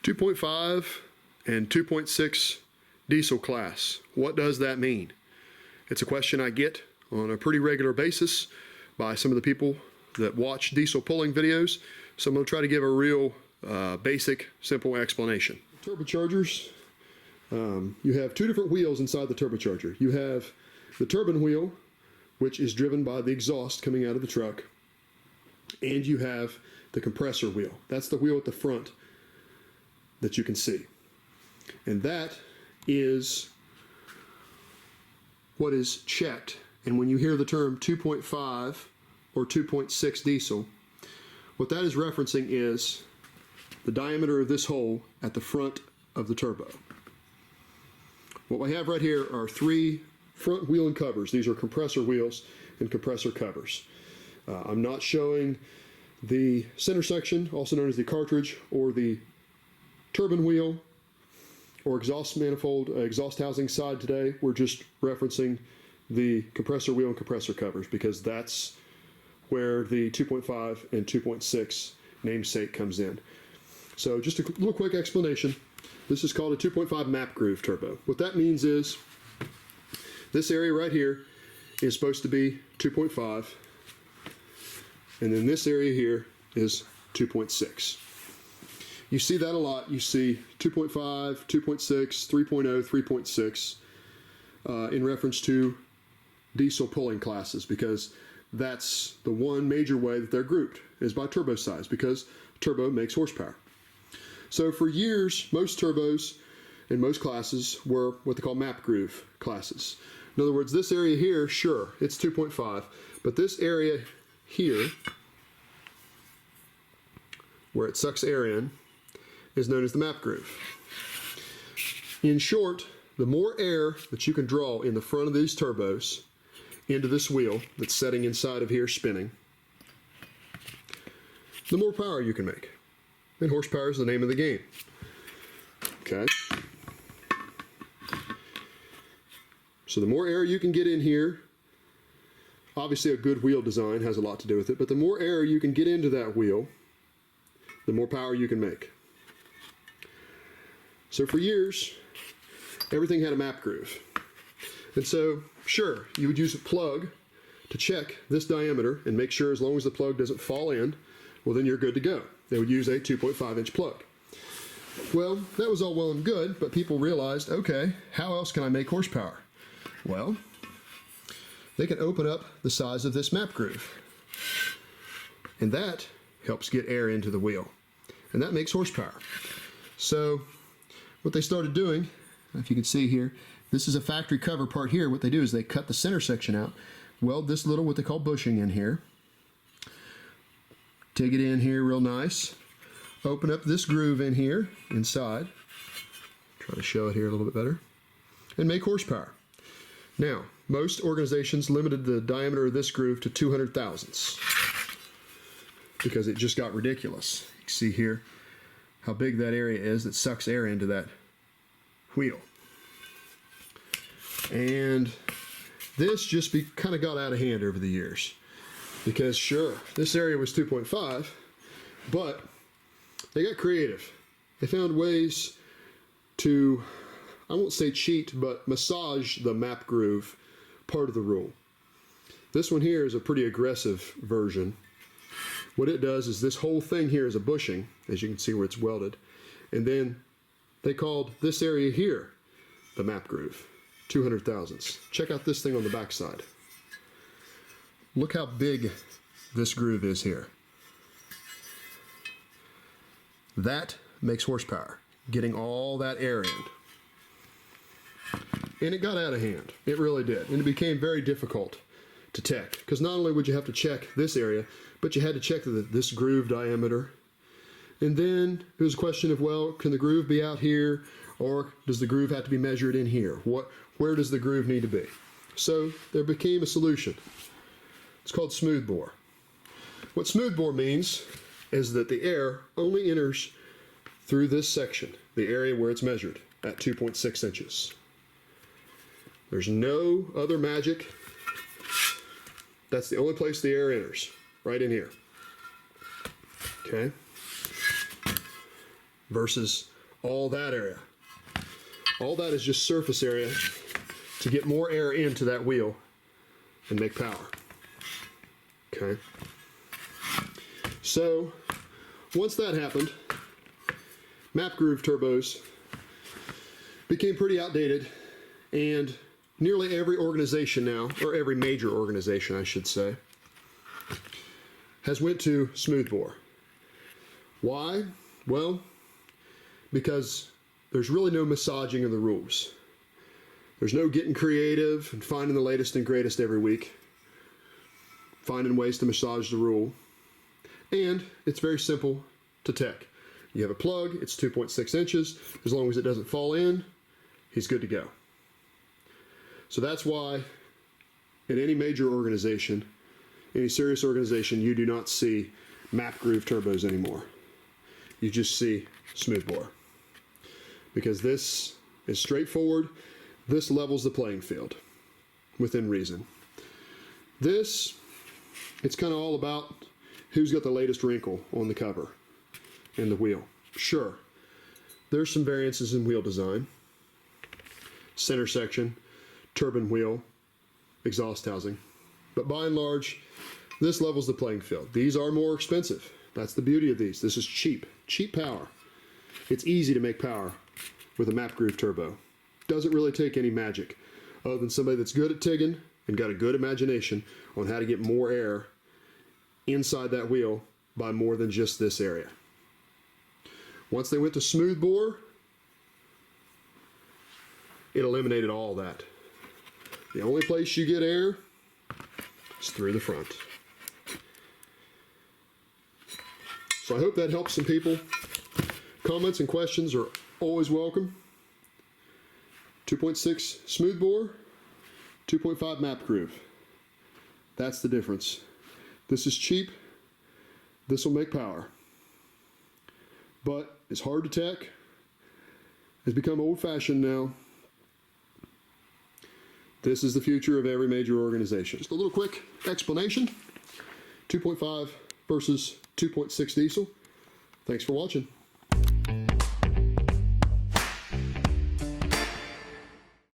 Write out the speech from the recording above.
2.5 and 2.6 diesel class. What does that mean? It's a question I get on a pretty regular basis by some of the people that watch diesel pulling videos. So I'm going to try to give a real basic, simple explanation. Turbochargers, you have two different wheels inside the turbocharger. You have the turbine wheel, which is driven by the exhaust coming out of the truck, and you have the compressor wheel. That's the wheel at the front that you can see. And that is what is checked. And when you hear the term 2.5 or 2.6 diesel, what that is referencing is the diameter of this hole at the front of the turbo. What we have right here are three front wheel and covers. These are compressor wheels and compressor covers. I'm not showing the center section, also known as the cartridge, or the turbine wheel or exhaust manifold, exhaust housing side today. We're just referencing the compressor wheel and compressor covers because that's where the 2.5 and 2.6 namesake comes in. So just a little quick explanation. This is called a 2.5 map groove turbo. What that means is this area right here is supposed to be 2.5, and then this area here is 2.6. You see that a lot. You see 2.5, 2.6, 3.0, 3.6 in reference to diesel pulling classes, because that's the one major way that they're grouped is by turbo size, because turbo makes horsepower. So for years, most turbos in most classes were what they call map groove classes. In other words, this area here, sure, it's 2.5, but this area here, where it sucks air in, is known as the map groove. In short, the more air that you can draw in the front of these turbos into this wheel that's setting inside of here spinning, the more power you can make. And horsepower is the name of the game. Okay? So the more air you can get in here, obviously a good wheel design has a lot to do with it, but the more air you can get into that wheel, the more power you can make. So for years, everything had a map groove. And so, sure, you would use a plug to check this diameter and make sure as long as the plug doesn't fall in, well then you're good to go. They would use a 2.5 inch plug. Well, that was all well and good, but people realized, okay, how else can I make horsepower? Well, they can open up the size of this map groove. And that helps get air into the wheel. And that makes horsepower. So what they started doing, if you can see here, this is a factory cover part here. What they do is they cut the center section out, weld this little what they call bushing in here, take it in here real nice, open up this groove in here inside, try to show it here a little bit better, and make horsepower. Now, most organizations limited the diameter of this groove to 200 thousandths because it just got ridiculous. You can see here how big that area is that sucks air into that wheel. And this just kind of got out of hand over the years because sure, this area was 2.5, but they got creative. They found ways to, I won't say cheat, but massage the map groove part of the rule. This one here is a pretty aggressive version. What it does is this whole thing here is a bushing, as you can see where it's welded, and then they called this area here the map groove, 200 thousandths. Check out this thing on the back side. Look how big this groove is here. That makes horsepower, getting all that air in. And it got out of hand. It really did. And it became very difficult to check, because not only would you have to check this area, but you had to check this groove diameter. And then it was a question of, well, can the groove be out here, or does the groove have to be measured in here? Where does the groove need to be? So there became a solution. It's called smooth bore. What smooth bore means is that the air only enters through this section, the area where it's measured at 2.6 inches. There's no other magic. That's the only place the air enters, right in here. Okay? Versus all that area. All that is just surface area to get more air into that wheel and make power. Okay. So once that happened, map groove turbos became pretty outdated, and nearly every organization now, or every major organization I should say, has went to smoothbore. Why? Well, because there's really no massaging of the rules. There's no getting creative and finding the latest and greatest every week, finding ways to massage the rule. And it's very simple to tech. You have a plug, it's 2.6 inches. As long as it doesn't fall in, he's good to go. So that's why in any major organization, any serious organization, you do not see map groove turbos anymore. You just see smoothbore. Because this is straightforward. This levels the playing field within reason. This, it's kind of all about who's got the latest wrinkle on the cover and the wheel. Sure, there's some variances in wheel design. Center section, turbine wheel, exhaust housing. But by and large, this levels the playing field. These are more expensive. That's the beauty of these. This is cheap power. It's easy to make power with a map groove turbo. Doesn't really take any magic other than somebody that's good at tigging and got a good imagination on how to get more air inside that wheel by more than just this area. Once they went to smoothbore, it eliminated all that. The only place you get air is through the front. So I hope that helps some people. Comments and questions are always welcome. 2.6 smoothbore, 2.5 map groove. That's the difference. This is cheap. This will make power. But it's hard to tech. It's become old-fashioned now. This is the future of every major organization. Just a little quick explanation. 2.5 versus 2.6 diesel. Thanks for watching.